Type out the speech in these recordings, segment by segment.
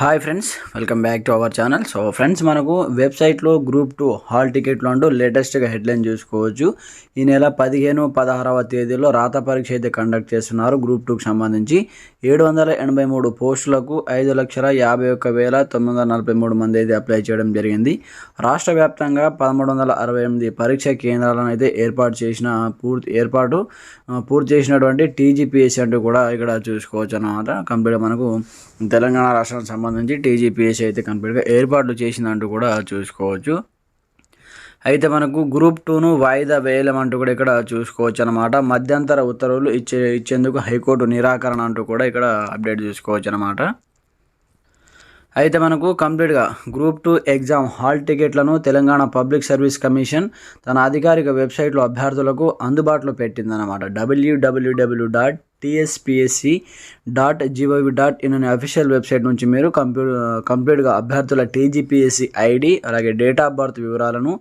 Hi friends, welcome back to our channel. So friends, మనకు వెబ్సైట్లో group 2 hall టికెట్లు అంటూ లేటెస్ట్గా హెడ్లైన్ చూసుకోవచ్చు. ఈ నెల 15, 16వ తేదీలో రాత పరీక్ష అయితే కండక్ట్ చేస్తున్నారు. గ్రూప్ 2కి సంబంధించి 783 పోస్టులకు 5,51,943 మంది అయితే అప్లై చేయడం జరిగింది. రాష్ట్ర వ్యాప్తంగా 1368 పరీక్ష కేంద్రాలను అయితే పూర్తి చేసినటువంటి టీజీపీఎస్సీ అంటూ కూడా ఇక్కడ చూసుకోవచ్చు అన్నమాట. కంప్లీట్గా మనకు తెలంగాణ రాష్ట్రానికి సంబంధించి టీజీపీఎస్సీ అయితే కంప్లీట్గా ఏర్పాట్లు చేసిందంటూ కూడా చూసుకోవచ్చు. అయితే మనకు గ్రూప్ 2ను వాయిదా వేయలేమంటూ కూడా ఇక్కడ చూసుకోవచ్చు అనమాట. మధ్యంతర ఉత్తర్వులు ఇచ్చేందుకు హైకోర్టు నిరాకరణ అంటూ కూడా ఇక్కడ అప్డేట్ చూసుకోవచ్చు అనమాట. అయితే మనకు కంప్లీట్గా గ్రూప్ 2 ఎగ్జామ్ హాల్ టికెట్లను తెలంగాణ పబ్లిక్ సర్వీస్ కమిషన్ తన అధికారిక వెబ్సైట్లో అభ్యర్థులకు అందుబాటులో పెట్టిందన్నమాట. www.tspsc.gov.in అనే అఫీషియల్ వెబ్సైట్ నుంచి మీరు కంప్లీట్గా అభ్యర్థుల టీజీపీఎస్సీ ఐడి అలాగే డేట్ ఆఫ్ బర్త్ వివరాలను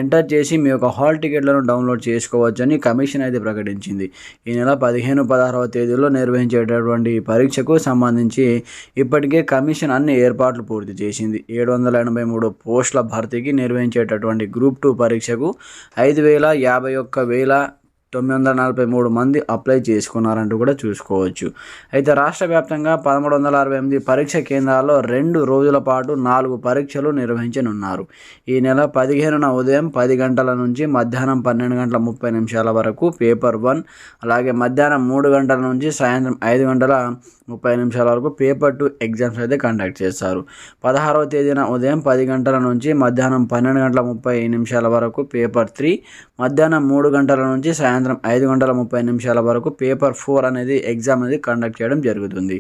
ఎంటర్ చేసి మీ యొక్క హాల్ టికెట్లను డౌన్లోడ్ చేసుకోవచ్చని కమిషన్ అయితే ప్రకటించింది. ఈ నెల 15, 16వ తేదీలో నిర్వహించేటటువంటి పరీక్షకు సంబంధించి ఇప్పటికే కమిషన్ అన్ని ఏర్పాట్లు పూర్తి చేసింది. 783 పోస్టుల భర్తీకి నిర్వహించేటటువంటి గ్రూప్ 2 పరీక్షకు 5,51,943 మంది అప్లై చేసుకున్నారంటూ కూడా చూసుకోవచ్చు. అయితే రాష్ట్ర వ్యాప్తంగా 1368 పరీక్ష కేంద్రాల్లో 2 రోజుల పాటు 4 పరీక్షలు నిర్వహించనున్నారు. ఈ నెల 15న ఉదయం 10 గంటల నుంచి మధ్యాహ్నం 12:30 వరకు పేపర్ 1, అలాగే మధ్యాహ్నం 3 గంటల నుంచి సాయంత్రం 5:30 వరకు పేపర్ 2 ఎగ్జామ్స్ అయితే కండక్ట్ చేస్తారు. 16వ తేదీన ఉదయం 10 గంటల నుంచి మధ్యాహ్నం 12:30 వరకు పేపర్ 3, మధ్యాహ్నం 3 గంటల నుంచి సాయంత్రం 5:30 వరకు పేపర్ 4 అనేది ఎగ్జామ్ అనేది కండక్ట్ చేయడం జరుగుతుంది.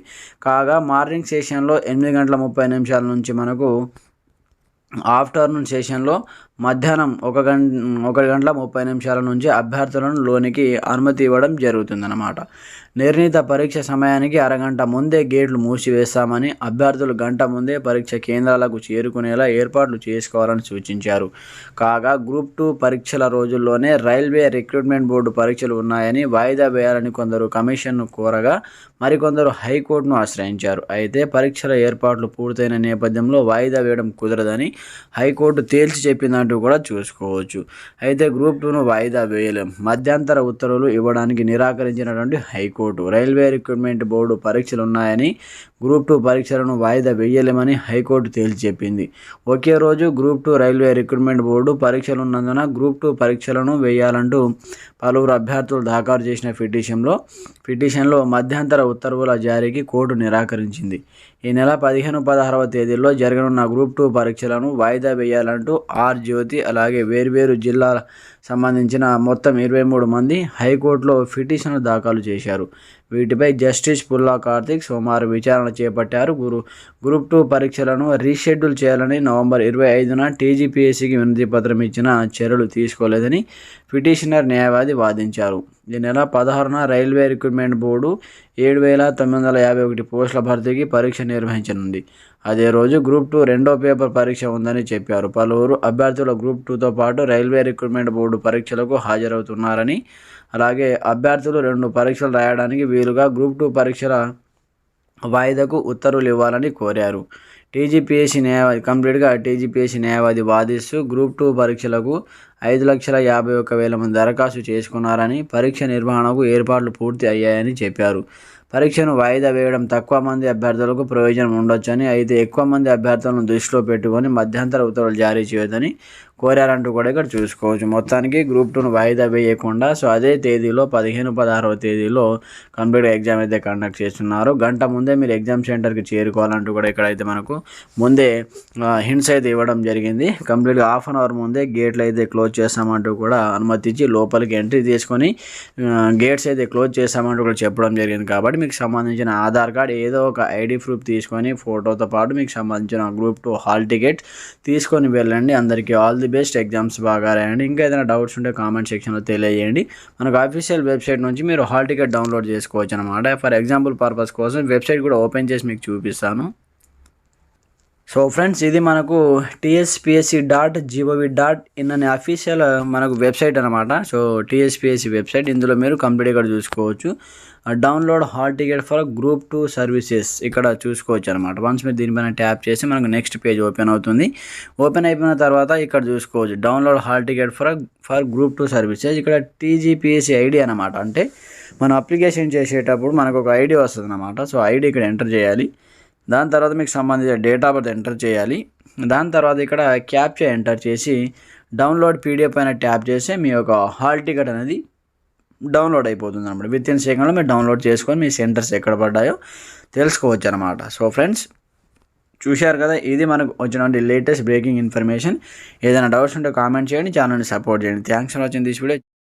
కాగా మార్నింగ్ సెషన్లో 8:30 నుంచి మనకు ఆఫ్టర్నూన్ సెషన్లో మధ్యాహ్నం 1:30 నుంచి అభ్యర్థులను లోనికి అనుమతి ఇవ్వడం జరుగుతుందన్నమాట. నిర్ణీత పరీక్ష సమయానికి అరగంట ముందే గేట్లు మూసివేస్తామని, అభ్యర్థులు గంట ముందే పరీక్ష కేంద్రాలకు చేరుకునేలా ఏర్పాట్లు చేసుకోవాలని సూచించారు. కాగా గ్రూప్ 2 పరీక్షల రోజుల్లోనే రైల్వే రిక్రూట్మెంట్ బోర్డు పరీక్షలు ఉన్నాయని వాయిదా వేయాలని కొందరు కమిషన్ను కోరగా మరికొందరు హైకోర్టును ఆశ్రయించారు. అయితే పరీక్షల ఏర్పాట్లు పూర్తయిన నేపథ్యంలో వాయిదా వేయడం కుదరదని హైకోర్టు తేల్చి చెప్పిందంటూ కూడా చూసుకోవచ్చు. అయితే గ్రూప్ 2ను వాయిదా వేయలేం, మధ్యంతర ఉత్తర్వులు ఇవ్వడానికి నిరాకరించినటువంటి హైకోర్టు రైల్వే రిక్రూట్మెంట్ బోర్డు పరీక్షలు ఉన్నాయని గ్రూప్ 2 పరీక్షలను వాయిదా వేయలేమని హైకోర్టు తేల్చి చెప్పింది. ఒకే రోజు గ్రూప్ 2 రైల్వే రిక్రూట్మెంట్ బోర్డు పరీక్షలు ఉన్నందున గ్రూప్ 2 పరీక్షలను వేయాలంటూ పలువురు అభ్యర్థులు దాఖలు చేసిన పిటిషన్లో మధ్యంతర ఉత్తర్వుల జారీకి కోర్టు నిరాకరించింది. ఈ నెల 15, 16వ తేదీల్లో జరగనున్న గ్రూప్ 2 పరీక్షలను వాయిదా వేయాలంటూ ఆర్ జ్యోతి అలాగే వేర్వేరు జిల్లాల సంబంధించిన మొత్తం 23 మంది హైకోర్టులో పిటిషన్లు దాఖలు చేశారు. వీటిపై జస్టిస్ పుల్లా కార్తిక్ సోమవారం విచారణ చేపట్టారు. గ్రూప్ 2 పరీక్షలను రీషెడ్యూల్ చేయాలని నవంబర్ 25న టీజీపీఎస్సీకి వినతి పత్రం ఇచ్చిన చర్యలు తీసుకోలేదని పిటిషనర్ న్యాయవాది వాదించారు. ఈ నెల 16న రైల్వే రిక్రూట్మెంట్ బోర్డు 7,951 పోస్టుల భర్తీకి పరీక్ష నిర్వహించనుంది. అదే రోజు గ్రూప్ 2 రెండో పేపర్ పరీక్ష ఉందని చెప్పారు. పలువురు అభ్యర్థుల గ్రూప్ 2తో పాటు రైల్వే రిక్రూట్మెంట్ బోర్డు పరీక్షలకు హాజరవుతున్నారని, అలాగే అభ్యర్థులు 2 పరీక్షలు రాయడానికి వీలుగా గ్రూప్ 2 పరీక్షల వాయిదాకు ఉత్తర్వులు ఇవ్వాలని కోరారు. టీజీపీఎస్సీ న్యాయవాది వాదిస్తూ గ్రూప్ 2 పరీక్షలకు 5,51,000 మంది దరఖాస్తు చేసుకున్నారని, పరీక్ష నిర్వహణకు ఏర్పాట్లు పూర్తి అయ్యాయని చెప్పారు. పరీక్షను వాయిదా వేయడం తక్కువ మంది అభ్యర్థులకు ప్రయోజనం ఉండొచ్చని, అయితే ఎక్కువ మంది అభ్యర్థులను దృష్టిలో పెట్టుకొని మధ్యంతర ఉత్తర్వులు జారీ చేయొద్దని కోరారంటూ కూడా ఇక్కడ చూసుకోవచ్చు. మొత్తానికి గ్రూప్ 2ను వాయిదా వేయకుండా అదే తేదీలో 15, 16వ తేదీలో కంప్లీట్గా ఎగ్జామ్ అయితే కండక్ట్ చేస్తున్నారు. గంట ముందే మీరు ఎగ్జామ్ సెంటర్కి చేరుకోవాలంటూ కూడా ఇక్కడైతే మనకు ముందే హింట్స్ అయితే ఇవ్వడం జరిగింది. కంప్లీట్గా హాఫ్ అన్ అవర్ ముందే గేట్లు అయితే క్లోజ్ చేస్తామంటూ కూడా అనుమతించి లోపలికి ఎంట్రీ తీసుకొని గేట్స్ అయితే క్లోజ్ చేస్తామంటూ కూడా చెప్పడం జరిగింది. కాబట్టి మీకు సంబంధించిన ఆధార్ కార్డ్ ఏదో ఒక ఐడి ప్రూఫ్ తీసుకొని ఫోటోతో పాటు మీకు సంబంధించిన గ్రూప్ 2 హాల్ టికెట్ తీసుకొని వెళ్ళండి. అందరికీ ఆల్ ది బెస్ట్, ఎగ్జామ్స్ బాగా రాయండి. ఇంకా ఏదైనా డౌట్స్ ఉంటే కామెంట్ సెక్షన్లో తెలియజేయండి. మనకు అఫీషియల్ వెబ్సైట్ నుంచి మీరు హాల్ టికెట్ డౌన్లోడ్ చేసుకోవచ్చు అనమాట. ఫర్ ఎగ్జాంపుల్ పర్పస్ కోసం వెబ్సైట్ కూడా ఓపెన్ చేసి మీకు చూపిస్తాను. సో ఫ్రెండ్స్, ఇది మనకు tspsc.gov.in అనే అఫీషియల్ మనకు వెబ్సైట్ అనమాట. సో టీఎస్పీఎస్సీ వెబ్సైట్, ఇందులో మీరు కంప్లీట్గా చూసుకోవచ్చు. Download hall ticket for group 2 services ఇక్కడ చూసుకోవచ్చు అనమాట. వన్స్ మీరు దీనిపైన ట్యాప్ చేసి మనకు నెక్స్ట్ పేజ్ ఓపెన్ అవుతుంది. ఓపెన్ అయిపోయిన తర్వాత ఇక్కడ చూసుకోవచ్చు download hall ticket for group 2 services. ఇక్కడ టీజీపీఎస్సీ ఐడి అనమాట. అంటే మనం అప్లికేషన్ చేసేటప్పుడు మనకు ఒక ఐడి వస్తుంది అనమాట. సో ఐడి ఇక్కడ ఎంటర్ చేయాలి. దాని తర్వాత మీకు సంబంధించిన డేట్ ఆఫ్ బర్త్ ఎంటర్ చేయాలి. దాని తర్వాత ఇక్కడ క్యాప్చా ఎంటర్ చేసి డౌన్లోడ్ పీడిఎఫ్ పైన ట్యాప్ చేస్తే మీ యొక్క హాల్ టికెట్ అనేది డౌన్లోడ్ అయిపోతుంది అనమాట. విత్ ఇన్ సెకండ్లో మీరు డౌన్లోడ్ చేసుకొని మీ సెంటర్స్ ఎక్కడ పడ్డాయో తెలుసుకోవచ్చు అనమాట. సో ఫ్రెండ్స్ చూశారు కదా, ఇది మనకు వచ్చినటువంటి లేటెస్ట్ బ్రేకింగ్ ఇన్ఫర్మేషన్. ఏదైనా డౌట్స్ ఉంటే కామెంట్ చేయండి, ఛానల్ని సపోర్ట్ చేయండి. Thanks for watching this video.